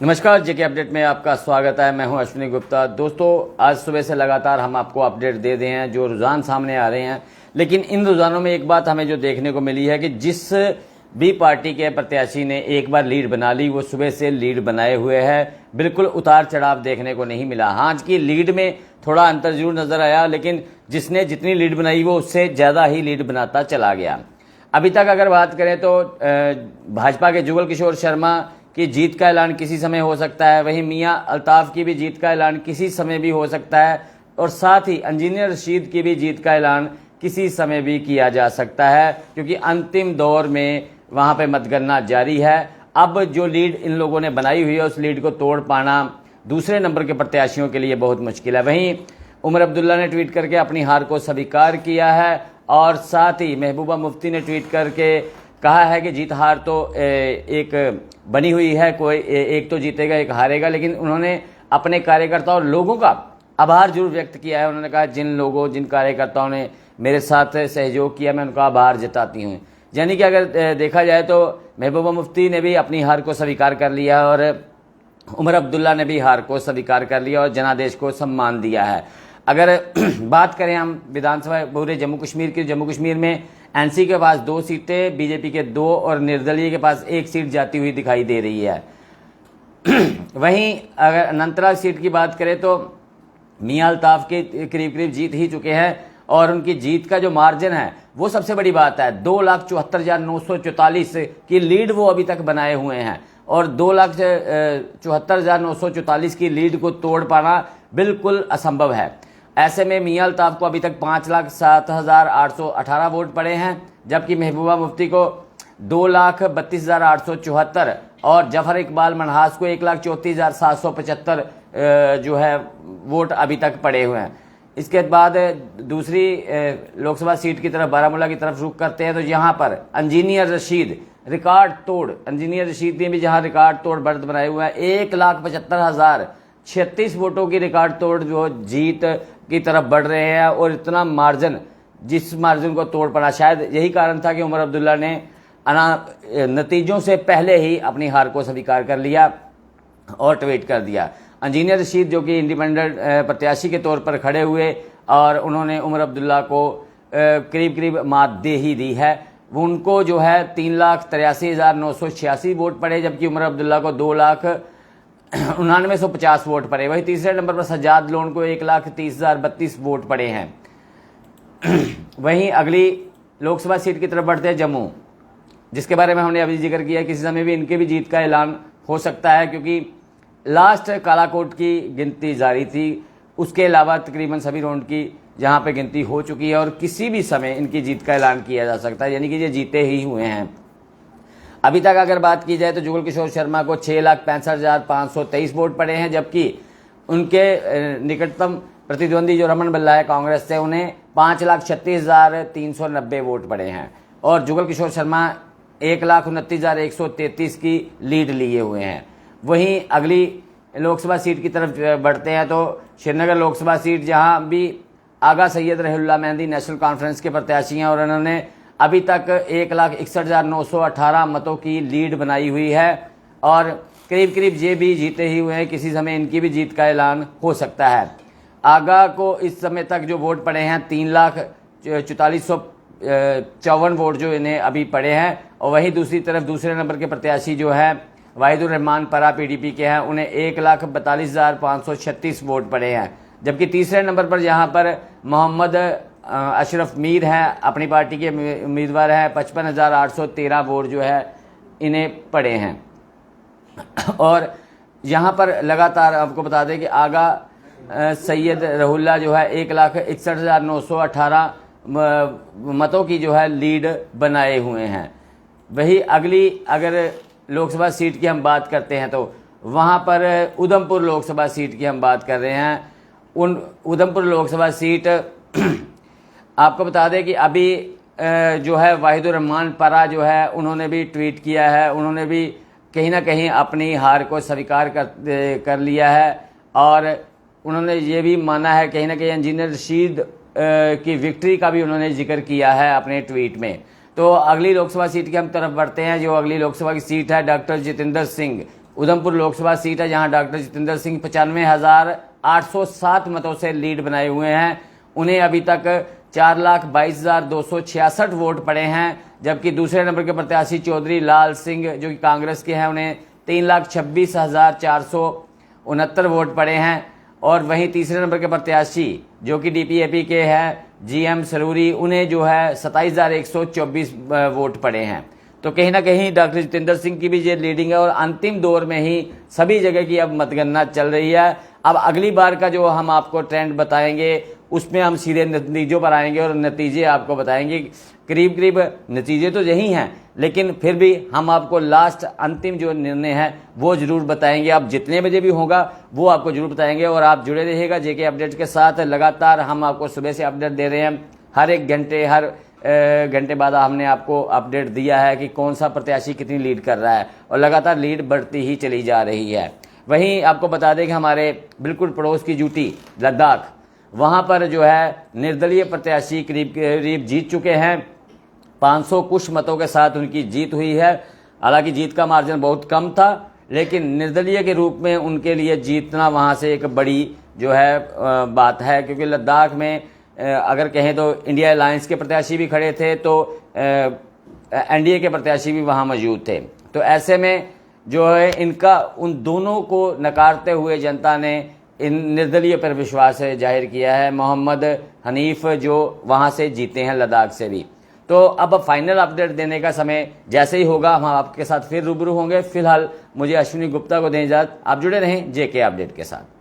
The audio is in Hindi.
नमस्कार, जेके अपडेट में आपका स्वागत है। मैं हूं अश्विनी गुप्ता। दोस्तों, आज सुबह से लगातार हम आपको अपडेट दे रहे हैं जो रुझान सामने आ रहे हैं, लेकिन इन रुझानों में एक बात हमें जो देखने को मिली है कि जिस भी पार्टी के प्रत्याशी ने एक बार लीड बना ली वो सुबह से लीड बनाए हुए है, बिल्कुल उतार चढ़ाव देखने को नहीं मिला। हाँ, आज की लीड में थोड़ा अंतर जरूर नजर आया, लेकिन जिसने जितनी लीड बनाई वो उससे ज़्यादा ही लीड बनाता चला गया। अभी तक अगर बात करें तो भाजपा के जुगल किशोर शर्मा की जीत का ऐलान किसी समय हो सकता है, वहीं मियां अल्ताफ की भी जीत का ऐलान किसी समय भी हो सकता है, और साथ ही इंजीनियर रशीद की भी जीत का ऐलान किसी समय भी किया जा सकता है, क्योंकि अंतिम दौर में वहां पे मतगणना जारी है। अब जो लीड इन लोगों ने बनाई हुई है उस लीड को तोड़ पाना दूसरे नंबर के प्रत्याशियों के लिए बहुत मुश्किल है। वहीं उमर अब्दुल्ला ने ट्वीट करके अपनी हार को स्वीकार किया है, और साथ ही महबूबा मुफ्ती ने ट्वीट करके कहा है कि जीत हार तो एक बनी हुई है, कोई एक तो जीतेगा एक हारेगा, लेकिन उन्होंने अपने कार्यकर्ताओं और लोगों का आभार जरूर व्यक्त किया है। उन्होंने कहा जिन कार्यकर्ताओं ने मेरे साथ सहयोग किया मैं उनका आभार जताती हूँ। यानी कि अगर देखा जाए तो महबूबा मुफ्ती ने भी अपनी हार को स्वीकार कर लिया और उमर अब्दुल्ला ने भी हार को स्वीकार कर लिया और जनादेश को सम्मान दिया है। अगर बात करें हम विधानसभा पूरे जम्मू कश्मीर की, जम्मू कश्मीर में एनसी के पास 2 सीटें, बीजेपी के 2 और निर्दलीय के पास 1 सीट जाती हुई दिखाई दे रही है। वहीं अगर अनंतनाग सीट की बात करें तो मियां अल्ताफ के करीब करीब जीत ही चुके हैं, और उनकी जीत का जो मार्जिन है वो सबसे बड़ी बात है। 2,74,944 की लीड वो अभी तक बनाए हुए हैं, और 2,74,944 की लीड को तोड़ पाना बिल्कुल असंभव है। ऐसे में मियां अल्ताफ को अभी तक 5,07,818 वोट पड़े हैं, जबकि महबूबा मुफ्ती को 2,32,874 और जफर इकबाल मनहास को 1,34,775 जो है वोट अभी तक पड़े हुए हैं। इसके बाद दूसरी लोकसभा सीट की तरफ, बारामूला की तरफ रुख करते हैं, तो यहाँ पर इंजीनियर रशीद इंजीनियर रशीद ने भी जहाँ रिकॉर्ड तोड़ बढ़त बनाए हुए हैं। 1,75,036 वोटों की रिकॉर्ड तोड़ जो जीत की तरफ बढ़ रहे हैं, और इतना मार्जिन, जिस मार्जिन को तोड़ पड़ा, शायद यही कारण था कि उमर अब्दुल्ला ने नतीजों से पहले ही अपनी हार को स्वीकार कर लिया और ट्वीट कर दिया। इंजीनियर रशीद जो कि इंडिपेंडेंट प्रत्याशी के तौर पर खड़े हुए, और उन्होंने उमर अब्दुल्ला को करीब करीब मात दे ही दी है। उनको जो है 3,83,986 वोट पड़े, जबकि उमर अब्दुल्ला को 2,99,150 वोट पड़े। वही तीसरे नंबर पर सज्जाद लोन को 1,30,032 वोट पड़े हैं। वहीं अगली लोकसभा सीट की तरफ बढ़ते हैं, जम्मू, जिसके बारे में हमने अभी जिक्र किया। किसी समय भी इनके भी जीत का ऐलान हो सकता है, क्योंकि लास्ट कालाकोट की गिनती जारी थी, उसके अलावा तकरीबन सभी राउंड की जहां पे गिनती हो चुकी है, और किसी भी समय इनकी जीत का ऐलान किया जा सकता है, यानी कि ये जीते ही हुए हैं। अभी तक अगर बात की जाए तो जुगल किशोर शर्मा को 6,65,523 वोट पड़े हैं, जबकि उनके निकटतम प्रतिद्वंदी जो रमन बल्ला है कांग्रेस से, उन्हें 5,36,390 वोट पड़े हैं, और जुगल किशोर शर्मा 1,29,133 की लीड लिए हुए हैं। वहीं अगली लोकसभा सीट की तरफ बढ़ते हैं तो श्रीनगर लोकसभा सीट, जहां भी आगा सैयद रहउल्लाह मेहंदी नेशनल कॉन्फ्रेंस के प्रत्याशी हैं, और उन्होंने अभी तक 1,61,918 मतों की लीड बनाई हुई है, और करीब करीब ये भी जीते ही हुए हैं। किसी समय इनकी भी जीत का ऐलान हो सकता है। आगा को इस समय तक जो वोट पड़े हैं 3,44,54 वोट जो इन्हें अभी पड़े हैं, और वहीं दूसरी तरफ दूसरे नंबर के प्रत्याशी जो है वाहिदुर रहमान परा पीडीपी के हैं, उन्हें 1,42,536 वोट पड़े हैं, जबकि तीसरे नंबर पर यहाँ पर मोहम्मद अशरफ मीर हैं, अपनी पार्टी के उम्मीदवार हैं, 55,813 वोट जो है इन्हें पड़े हैं। और यहाँ पर लगातार आपको बता दें कि आगा सैयद रहउल्लाह जो है 1,61,918 मतों की जो है लीड बनाए हुए हैं। वही अगली अगर लोकसभा सीट की हम बात करते हैं तो वहाँ पर उधमपुर लोकसभा सीट की हम बात कर रहे हैं। उधमपुर लोकसभा सीट आपको बता दें कि अभी जो है वाहिदुर रहमान परा जो है उन्होंने भी ट्वीट किया है, उन्होंने भी कहीं ना कहीं अपनी हार को स्वीकार कर लिया है, और उन्होंने ये भी माना है कहीं ना कहीं इंजीनियर रशीद की विक्ट्री का भी उन्होंने जिक्र किया है अपने ट्वीट में। तो अगली लोकसभा सीट की हम तरफ बढ़ते हैं। जो अगली लोकसभा की सीट है डॉक्टर जितेंद्र सिंह उधमपुर लोकसभा सीट है जहां डॉक्टर जितेंद्र सिंह 95,807 मतों से लीड बनाए हुए हैं। उन्हें अभी तक 4,22,266 वोट पड़े हैं, जबकि दूसरे नंबर के प्रत्याशी चौधरी लाल सिंह जो कि कांग्रेस के हैं उन्हें 3,26,469 वोट पड़े हैं। और वहीं तीसरे नंबर के प्रत्याशी जो कि डीपीएपी के हैं जीएम सरूरी, उन्हें जो है 27,124 वोट पड़े हैं। तो कहीं ना कहीं डॉक्टर जितेंद्र सिंह की भी ये लीडिंग है और अंतिम दौर में ही सभी जगह की अब मतगणना चल रही है। अब अगली बार का जो हम आपको ट्रेंड बताएंगे उसमें हम सीधे नतीजों पर आएंगे और नतीजे आपको बताएंगे। करीब करीब नतीजे तो यही हैं, लेकिन फिर भी हम आपको लास्ट अंतिम जो निर्णय है वो जरूर बताएंगे। आप जितने बजे भी होगा वो आपको जरूर बताएंगे और आप जुड़े रहिएगा जेके अपडेट के साथ। लगातार हम आपको सुबह से अपडेट दे रहे हैं, हर एक घंटे हर घंटे बाद हमने आपको अपडेट दिया है कि कौन सा प्रत्याशी कितनी लीड कर रहा है और लगातार लीड बढ़ती ही चली जा रही है। वहीं आपको बता दें कि हमारे बिल्कुल पड़ोस की यूटी लद्दाख, वहां पर जो है निर्दलीय प्रत्याशी करीब करीब जीत चुके हैं। 500 कुछ मतों के साथ उनकी जीत हुई है। हालांकि जीत का मार्जिन बहुत कम था, लेकिन निर्दलीय के रूप में उनके लिए जीतना वहां से एक बड़ी जो है बात है, क्योंकि लद्दाख में अगर कहें तो इंडिया अलायंस के प्रत्याशी भी खड़े थे, तो एनडीए के प्रत्याशी भी वहां मौजूद थे। तो ऐसे में जो है इनका उन दोनों को नकारते हुए जनता ने इन निर्दलीय पर विश्वास जाहिर किया है। मोहम्मद हनीफ जो वहां से जीते हैं लद्दाख से भी। तो अब फाइनल अपडेट देने का समय जैसे ही होगा हम आपके साथ फिर रूबरू होंगे। फिलहाल मुझे अश्विनी गुप्ता को दें इजाजत। आप जुड़े रहें जेके अपडेट के साथ।